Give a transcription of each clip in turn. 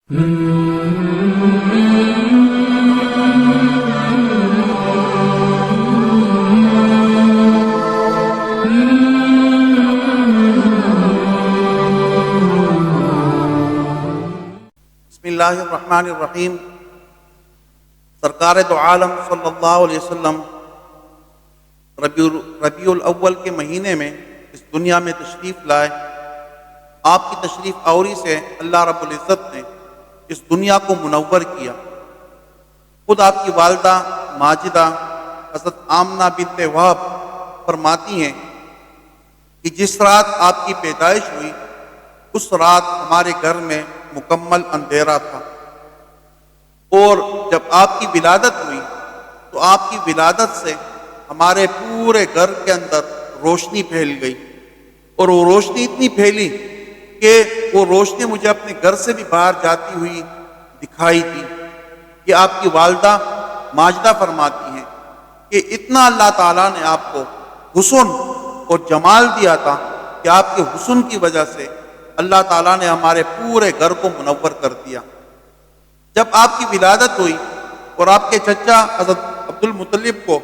بسم اللہ الرحمن الرحیم۔ سرکار دو عالم صلی اللہ علیہ وسلم ربیع الاول کے مہینے میں اس دنیا میں تشریف لائے۔ آپ کی تشریف آوری سے اللہ رب العزت نے اس دنیا کو منور کیا۔ خود آپ کی والدہ ماجدہ حضرت آمنہ بنت وہب فرماتی ہیں کہ جس رات آپ کی پیدائش ہوئی اس رات ہمارے گھر میں مکمل اندھیرا تھا، اور جب آپ کی ولادت ہوئی تو آپ کی ولادت سے ہمارے پورے گھر کے اندر روشنی پھیل گئی، اور وہ روشنی اتنی پھیلی کہ وہ روشنی مجھے اپنے گھر سے بھی باہر جاتی ہوئی دکھائی دی۔ کہ آپ کی والدہ ماجدہ فرماتی ہیں کہ اتنا اللہ تعالیٰ نے آپ کو حسن اور جمال دیا تھا کہ آپ کے حسن کی وجہ سے اللہ تعالیٰ نے ہمارے پورے گھر کو منور کر دیا۔ جب آپ کی ولادت ہوئی اور آپ کے چچا حضرت عبد المطلب کو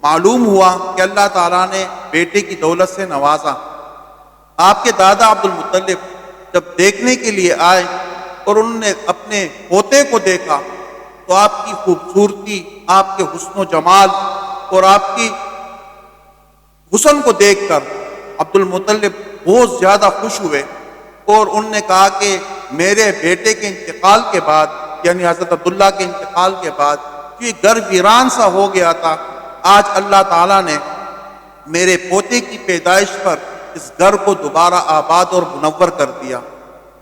معلوم ہوا کہ اللہ تعالیٰ نے بیٹے کی دولت سے نوازا، آپ کے دادا عبد المطلب جب دیکھنے کے لیے آئے اور انہوں نے اپنے پوتے کو دیکھا تو آپ کی خوبصورتی، آپ کے حسن و جمال اور آپ کی حسن کو دیکھ کر عبد المطلب بہت زیادہ خوش ہوئے، اور انہوں نے کہا کہ میرے بیٹے کے انتقال کے بعد، یعنی حضرت عبداللہ کے انتقال کے بعد یہ گھر ویران سا ہو گیا تھا، آج اللہ تعالیٰ نے میرے پوتے کی پیدائش پر اس گھر کو دوبارہ آباد اور منور کر دیا۔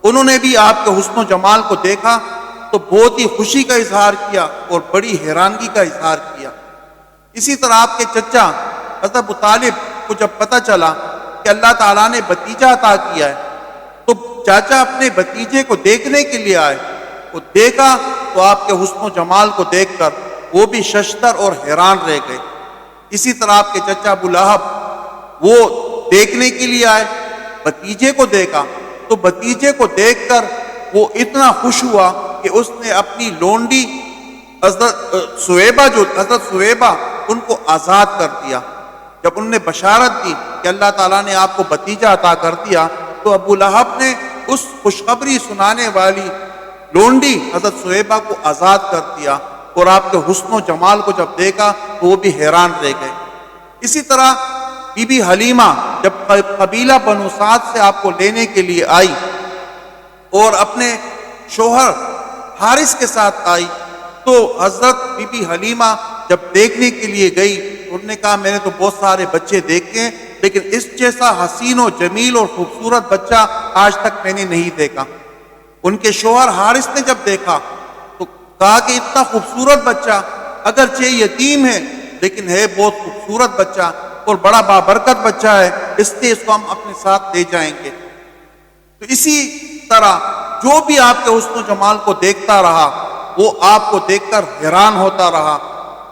انہوں نے بھی آپ کے حسن و جمال کو دیکھا تو بہت ہی خوشی کا اظہار کیا اور بڑی حیرانگی کا اظہار کیا۔ اسی طرح آپ کے چچا حضرت ابو طالب کو جب پتہ چلا کہ اللہ تعالیٰ نے بھتیجا عطا کیا ہے تو چاچا اپنے بھتیجے کو دیکھنے کے لیے آئے، وہ دیکھا تو آپ کے حسن و جمال کو دیکھ کر وہ بھی ششدر اور حیران رہ گئے۔ اسی طرح آپ کے چچا ابو لہب وہ دیکھنے کے لیے آئے، بھتیجے کو دیکھا تو بھتیجے کو دیکھ کر وہ اتنا خوش ہوا کہ اس نے اپنی لونڈی حضرت سویبہ ان کو آزاد کر دیا۔ جب انہوں نے بشارت دی کہ اللہ تعالیٰ نے آپ کو بھتیجا عطا کر دیا تو ابو لہب نے اس خوشخبری سنانے والی لونڈی حضرت سویبہ کو آزاد کر دیا، اور آپ کے حسن و جمال کو جب دیکھا تو وہ بھی حیران رہ گئے۔ اسی طرح بی بی حلیمہ جب قبیلہ بنو سعد سے آپ کو لینے کے لیے آئی اور اپنے شوہر حارث کے ساتھ آئی تو حضرت بی بی حلیمہ جب دیکھنے کے لیے گئی انہوں نے کہا میں نے تو بہت سارے بچے دیکھے ہیں لیکن اس جیسا حسین و جمیل اور خوبصورت بچہ آج تک میں نے نہیں دیکھا۔ ان کے شوہر حارث نے جب دیکھا تو کہا کہ اتنا خوبصورت بچہ اگرچہ یتیم ہے لیکن ہے بہت خوبصورت بچہ اور بڑا بابرکت بچہ ہے، اس لیے اس کو ہم اپنے ساتھ لے جائیں گے۔ تو اسی طرح جو بھی آپ کے حسن و جمال کو دیکھتا رہا وہ آپ کو دیکھ کر حیران ہوتا رہا۔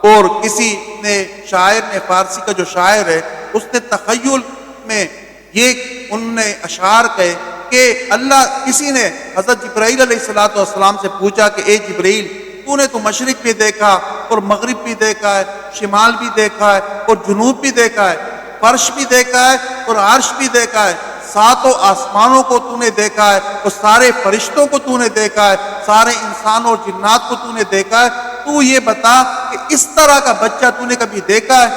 اور کسی نے شاعر نے، فارسی کا جو شاعر ہے اس نے تخیل میں یہ انہوں نے اشعار کہے کہ کسی نے حضرت جبرائیل علیہ السلام سے پوچھا کہ اے جبرائیل تو نے تو مشرق بھی دیکھا اور مغرب بھی دیکھا ہے، شمال بھی دیکھا ہے اور جنوب بھی دیکھا ہے، فرش بھی دیکھا ہے اور عرش بھی دیکھا ہے، ساتوں آسمانوں کو تو نے دیکھا ہے اور سارے فرشتوں کو تو نے دیکھا ہے، سارے انسان اور جنات کو تو نے دیکھا ہے، تو یہ بتا کہ اس طرح کا بچہ تو نے کبھی دیکھا ہے؟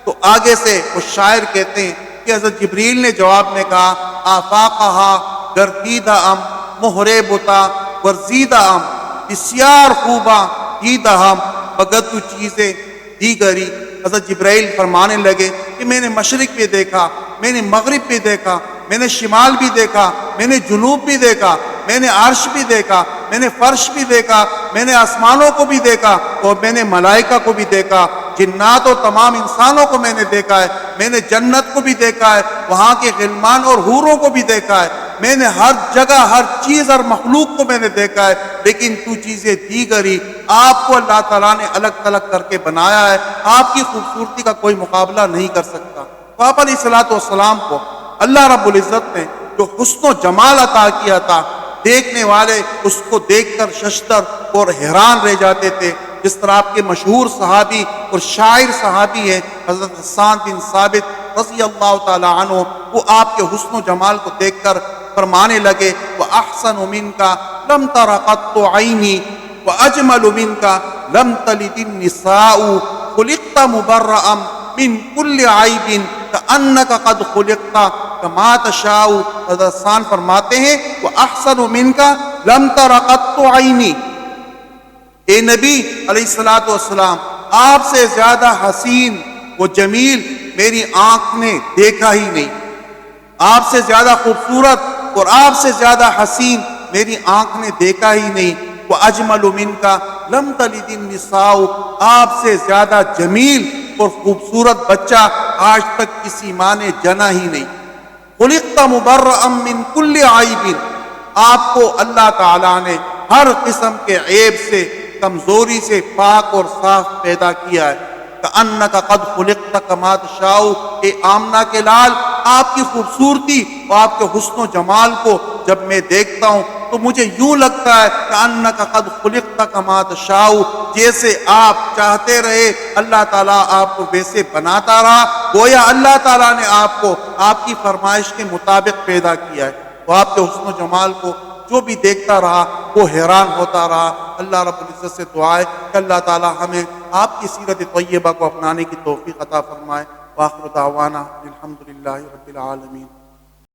تو آگے سے وہ شاعر کہتے ہیں کہ حضرت جبریل نے جواب میں کہا آفاقہا گردیدہ ام مہرے بتا ورزیدہ ام بسیار خوباں دیدہ ہم مگر تو چیزیں دیگری۔ حضرت جبرائیل فرمانے لگے کہ میں نے مشرق بھی دیکھا، میں نے مغرب بھی دیکھا، میں نے شمال بھی دیکھا، میں نے جنوب بھی دیکھا، میں نے عرش بھی دیکھا، میں نے فرش بھی دیکھا، میں نے آسمانوں کو بھی دیکھا اور میں نے ملائکہ کو بھی دیکھا، جنات اور تمام انسانوں کو میں نے دیکھا ہے، میں نے جنت کو بھی دیکھا ہے، وہاں کے غلمان اور حوروں کو بھی دیکھا ہے، میں نے ہر جگہ ہر چیز اور مخلوق کو میں نے دیکھا ہے، لیکن تو چیزیں دیگری، آپ کو اللہ تعالیٰ نے الگ تلگ کر کے بنایا ہے، آپ کی خوبصورتی کا کوئی مقابلہ نہیں کر سکتا۔ تو آپ علیہ الصلوۃ والسلام کو اللہ رب العزت نے جو حسن و جمال عطا کیا تھا، دیکھنے والے اس کو دیکھ کر ششدر اور حیران رہ جاتے تھے۔ جس طرح آپ کے مشہور صحابی اور شاعر صحابی ہیں حضرت حسان بن ثابت رضی اللہ تعالی عنہ، وہ آپ کے حسن و جمال کو دیکھ کر فرمانے لگے وَأَحْسَنُ مِنْكَ لَمْ تَرَ قَطُّ عَيْنِي وَأَجْمَلُ مِنْكَ لَمْ تَلِدِ النِّسَاءُ خُلِقْتَ مُبَرَّأً مِنْ كُلِّ عَيْبٍ كَأَنَّكَ قَدْ خُلِقْتَ كَمَا تَشَاءُ۔ حضرت حسان فرماتے ہیں وَأَحْسَنُ مِنْكَ لَمْ تَرَ قَطُّ عَيْنِي، اے نبی علیہ الصلوۃ والسلام، آپ سے زیادہ حسین و جمیل میری آنکھ نے دیکھا ہی نہیں، آپ سے زیادہ خوبصورت اور آپ سے زیادہ حسین میری آنکھ نے دیکھا ہی نہیں۔ وَأَجْمَلُ مِنْكَ لَمْ تَلِدِ النِّسَاءُ، آپ سے زیادہ جمیل اور خوبصورت بچہ آج تک کسی ماں نے جنا ہی نہیں۔ خُلِقْتَ مُبَرَّأً مِّن كُلِّ عَيْبٍ، آپ کو اللہ تعالیٰ نے ہر قسم کے عیب سے، کمزوری سے پاک اور صاف پیدا کیا ہے۔ کأنک قد خلقت کما تشاء، اے آمنہ کے لال، آپ کی خوبصورتی اور آپ کے حسن و جمال کو جب میں دیکھتا ہوں تو مجھے یوں لگتا ہے کأنک قد خلقت کما تشاء، جیسے آپ چاہتے رہے اللہ تعالیٰ آپ کو ویسے بناتا رہا، گویا اللہ تعالیٰ نے آپ کو آپ کی فرمائش کے مطابق پیدا کیا ہے۔ وہ آپ کے حسن و جمال کو جو بھی دیکھتا رہا وہ حیران ہوتا رہا۔ اللہ رب العزت سے دعا ہے کہ اللہ تعالی ہمیں آپ کی سیرت طیبہ کو اپنانے کی توفیق عطا فرمائے۔ وآخر دعوانا الحمدللہ رب العالمین۔